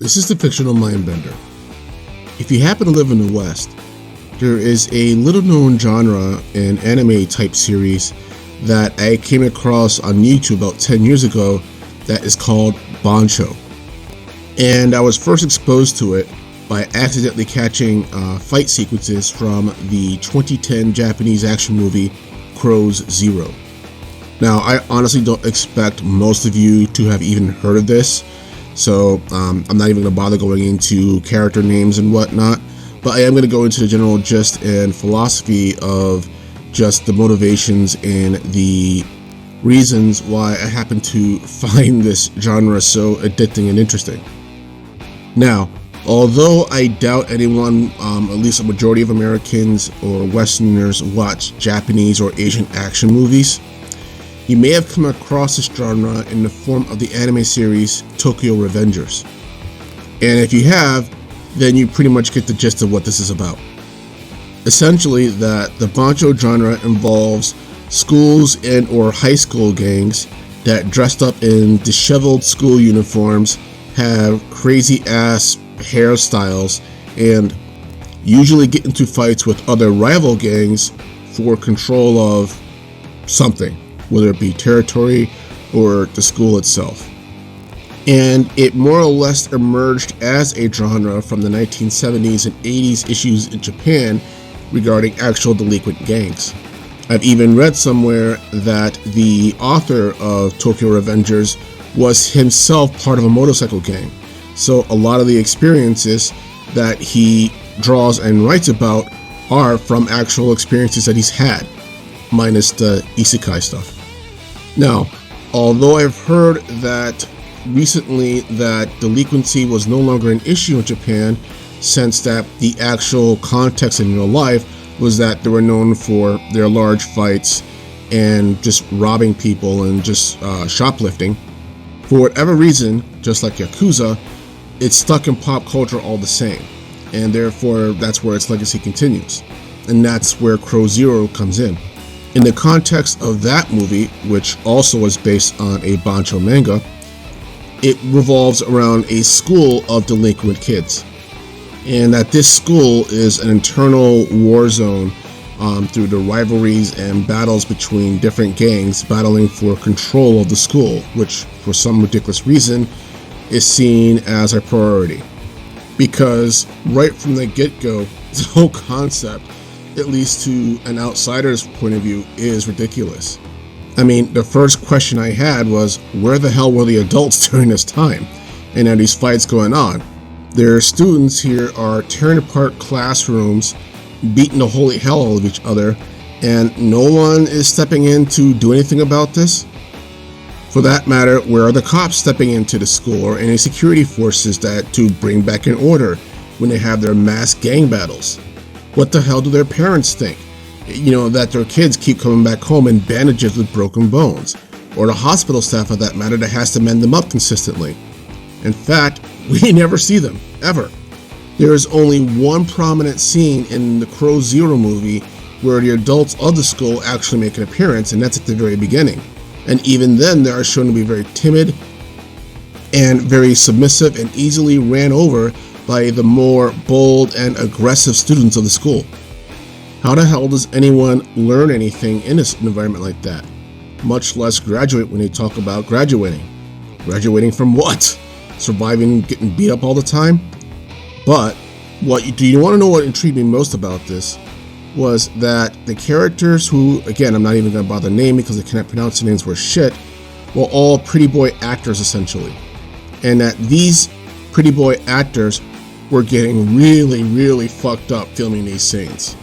This is the fictional Mindbender. If you happen to live in the West, there is a little known genre in anime type series that I came across on YouTube about 10 years ago that is called Bancho. And I was first exposed to it by accidentally catching fight sequences from the 2010 Japanese action movie Crow's Zero. Now, I honestly don't expect most of you to have even heard of this, so I'm not even going to bother going into character names and whatnot, but I am going to go into the general gist and philosophy of just the motivations and the reasons why I happen to find this genre so addicting and interesting. Now, although I doubt anyone, at least a majority of Americans or Westerners, watch Japanese or Asian action movies, you may have come across this genre in the form of the anime series Tokyo Revengers. And if you have, then you pretty much get the gist of what this is about. Essentially, that the Bancho genre involves schools and or high school gangs that dressed up in disheveled school uniforms, have crazy ass hairstyles, and usually get into fights with other rival gangs for control of something, whether it be territory or the school itself. And it more or less emerged as a genre from the 1970s and 80s issues in Japan regarding actual delinquent gangs. I've even read somewhere that the author of Tokyo Revengers was himself part of a motorcycle gang. So a lot of the experiences that he draws and writes about are from actual experiences that he's had, minus the isekai stuff. Now, although I've heard that recently that delinquency was no longer an issue in Japan, since that the actual context in real life was that they were known for their large fights and just robbing people and just shoplifting, for whatever reason, just like Yakuza, it's stuck in pop culture all the same, and therefore that's where its legacy continues. And that's where Crow Zero comes in. In the context of that movie, which also was based on a Bancho manga, it revolves around a school of delinquent kids. And that this school is an internal war zone through the rivalries and battles between different gangs battling for control of the school, which for some ridiculous reason is seen as a priority. Because right from the get-go, the whole concept, at least to an outsider's point of view, is ridiculous. I mean, the first question I had was, where the hell were the adults during this time? And now these fights going on. Their students here are tearing apart classrooms, beating the holy hell out of each other, and no one is stepping in to do anything about this? For that matter, where are the cops stepping into the school or any security forces to bring back in order when they have their mass gang battles? What the hell do their parents think? That their kids keep coming back home in bandages with broken bones, or the hospital staff for that matter that has to mend them up consistently. In fact, we never see them, ever. There is only one prominent scene in the Crow Zero movie where the adults of the school actually make an appearance, and that's at the very beginning. And even then, they are shown to be very timid and very submissive and easily ran over by the more bold and aggressive students of the school. How the hell does anyone learn anything in this environment like that? Much less graduate when they talk about graduating. Graduating from what? Surviving getting beat up all the time? But do you want to know what intrigued me most about this? Was that the characters who, again, I'm not even going to bother naming because I cannot pronounce the names worth shit, were all pretty boy actors essentially. And that these pretty boy actors were getting really, really fucked up filming these scenes.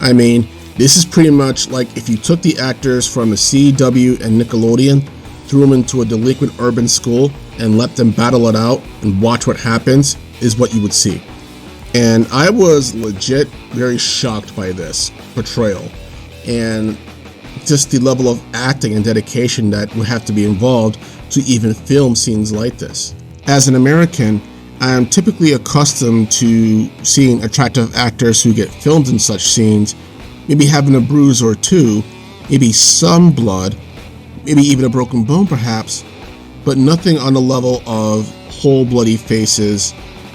I mean, this is pretty much like if you took the actors from the CW and Nickelodeon, threw them into a delinquent urban school, and let them battle it out and watch what happens, is what you would see. And I was legit very shocked by this portrayal and just the level of acting and dedication that would have to be involved to even film scenes like this. As an American, I am typically accustomed to seeing attractive actors who get filmed in such scenes, maybe having a bruise or two, maybe some blood, maybe even a broken bone perhaps, but nothing on the level of whole bloody faces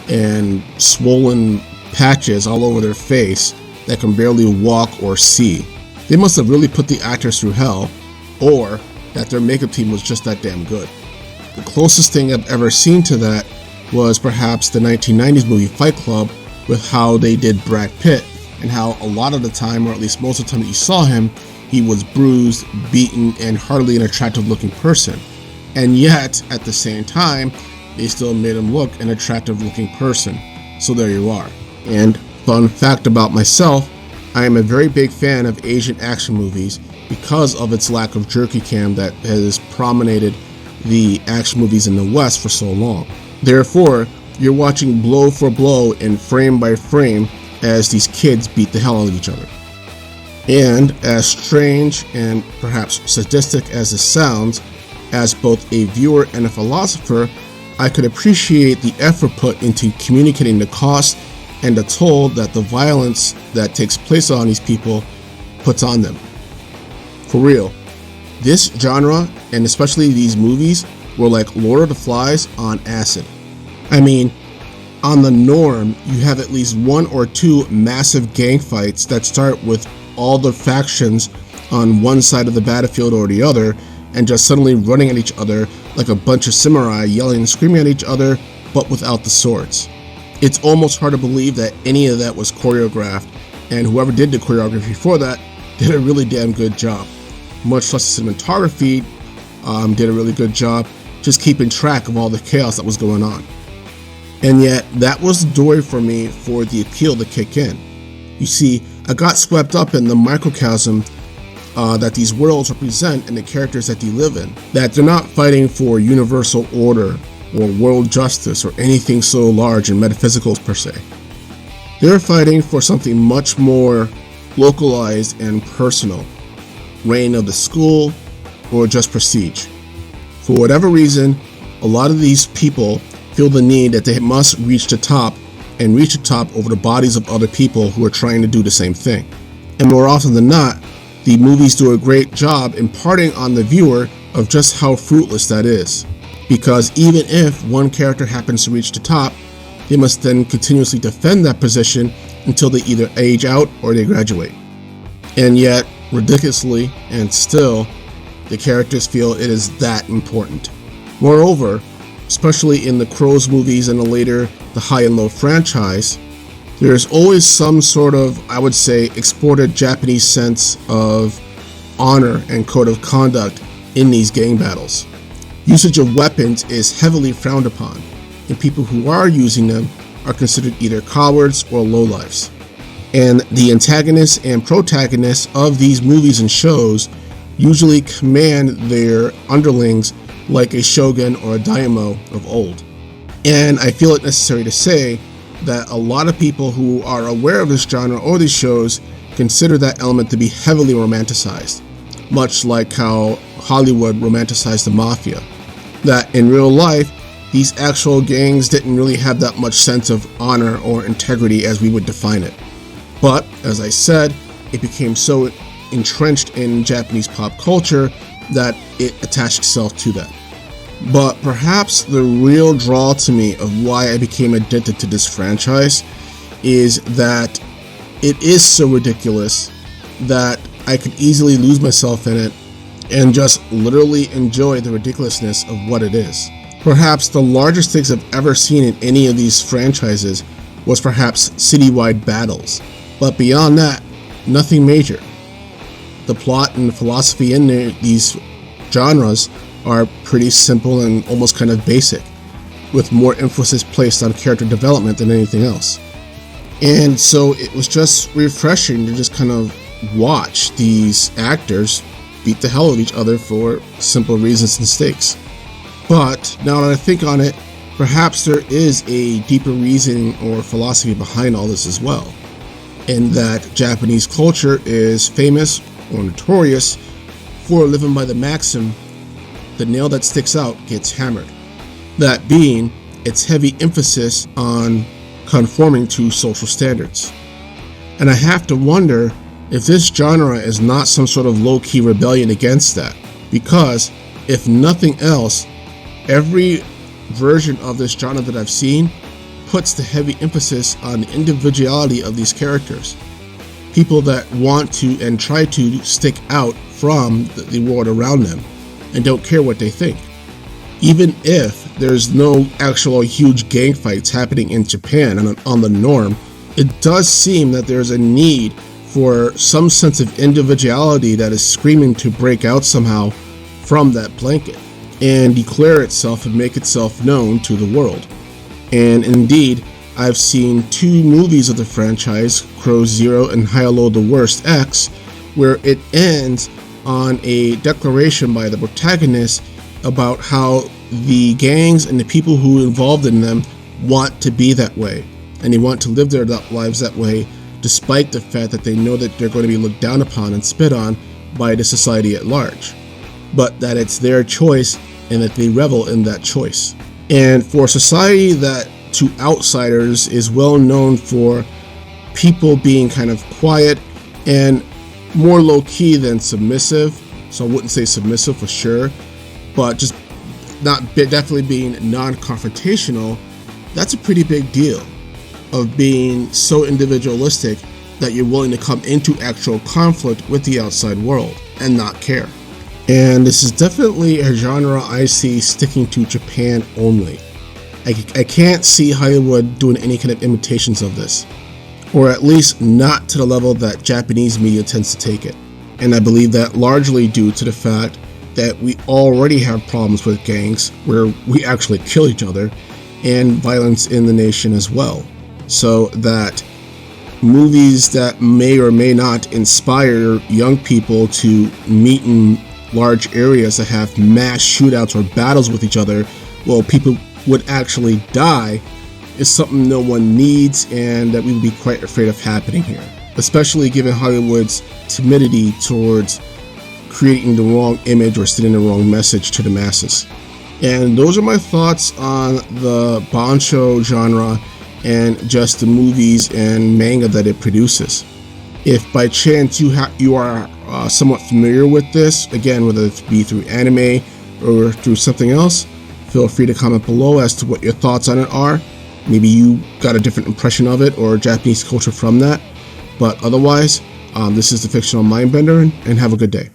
and swollen patches all over their face that can barely walk or see. They must have really put the actors through hell, or that their makeup team was just that damn good. The closest thing I've ever seen to that was perhaps the 1990s movie Fight Club, with how they did Brad Pitt, and how a lot of the time, or at least most of the time that you saw him, he was bruised, beaten, and hardly an attractive looking person. And yet, at the same time, they still made him look an attractive looking person. So there you are. And fun fact about myself, I am a very big fan of Asian action movies because of its lack of jerky cam that has prominated the action movies in the West for so long. Therefore, you're watching blow for blow and frame by frame as these kids beat the hell out of each other. And as strange and perhaps sadistic as this sounds, as both a viewer and a philosopher, I could appreciate the effort put into communicating the cost and the toll that the violence that takes place on these people puts on them. For real, this genre, and especially these movies, were like Lord of the Flies on acid. I mean, on the norm, you have at least one or two massive gang fights that start with all the factions on one side of the battlefield or the other, and just suddenly running at each other like a bunch of samurai yelling and screaming at each other, but without the swords. It's almost hard to believe that any of that was choreographed, and whoever did the choreography for that did a really damn good job. Much less the cinematography did a really good job just keeping track of all the chaos that was going on. And yet, that was the door for me for the appeal to kick in. You see, I got swept up in the microcosm that these worlds represent and the characters that they live in. That they're not fighting for universal order or world justice or anything so large and metaphysical per se. They're fighting for something much more localized and personal. Reign of the school or just prestige. For whatever reason, a lot of these people feel the need that they must reach the top and reach the top over the bodies of other people who are trying to do the same thing. And more often than not, the movies do a great job imparting on the viewer of just how fruitless that is. Because even if one character happens to reach the top, they must then continuously defend that position until they either age out or they graduate. And yet, ridiculously, and still, the characters feel it is that important. Moreover, especially in the Crows movies and the High and Low franchise, there's always some sort of, I would say, exported Japanese sense of honor and code of conduct in these gang battles. Usage of weapons is heavily frowned upon, and people who are using them are considered either cowards or lowlifes. And the antagonists and protagonists of these movies and shows usually command their underlings like a shogun or a daimyo of old. And I feel it necessary to say that a lot of people who are aware of this genre or these shows consider that element to be heavily romanticized, much like how Hollywood romanticized the mafia. That in real life, these actual gangs didn't really have that much sense of honor or integrity as we would define it. But, as I said, it became so entrenched in Japanese pop culture that it attached itself to that. But perhaps the real draw to me of why I became addicted to this franchise is that it is so ridiculous that I could easily lose myself in it and just literally enjoy the ridiculousness of what it is. Perhaps the largest things I've ever seen in any of these franchises was perhaps citywide battles, but beyond that, nothing major. The plot and the philosophy in these genres are pretty simple and almost kind of basic, with more emphasis placed on character development than anything else. And so it was just refreshing to just kind of watch these actors beat the hell out of each other for simple reasons and stakes. But now that I think on it, perhaps there is a deeper reason or philosophy behind all this as well, in that Japanese culture is famous or notorious for living by the maxim, the nail that sticks out gets hammered. That being its heavy emphasis on conforming to social standards. And I have to wonder if this genre is not some sort of low-key rebellion against that, because if nothing else, every version of this genre that I've seen puts the heavy emphasis on the individuality of these characters. People that want to and try to stick out from the world around them and don't care what they think. Even if there's no actual huge gang fights happening in Japan on the norm, it does seem that there's a need for some sense of individuality that is screaming to break out somehow from that blanket and declare itself and make itself known to the world. And indeed, I've seen 2 movies of the franchise, Crow Zero and High Low the Worst X, where it ends on a declaration by the protagonist about how the gangs and the people who are involved in them want to be that way, and they want to live their lives that way, despite the fact that they know that they're going to be looked down upon and spit on by the society at large, but that it's their choice and that they revel in that choice. And for a society that to outsiders is well known for people being kind of quiet and more low-key than submissive, so I wouldn't say submissive for sure, but just definitely being non-confrontational, that's a pretty big deal of being so individualistic that you're willing to come into actual conflict with the outside world and not care. And this is definitely a genre I see sticking to Japan only. I can't see Hollywood doing any kind of imitations of this, or at least not to the level that Japanese media tends to take it. And I believe that largely due to the fact that we already have problems with gangs where we actually kill each other and violence in the nation as well. So that movies that may or may not inspire young people to meet in large areas that have mass shootouts or battles with each other, well, people would actually die, is something no one needs and that we would be quite afraid of happening here, especially given Hollywood's timidity towards creating the wrong image or sending the wrong message to the masses. And those are my thoughts on the Bancho genre and just the movies and manga that it produces. If by chance you are somewhat familiar with this, again, whether it be through anime or through something else, feel free to comment below as to what your thoughts on it are. Maybe you got a different impression of it or Japanese culture from that. But otherwise, this is the Fictional Mindbender, and have a good day.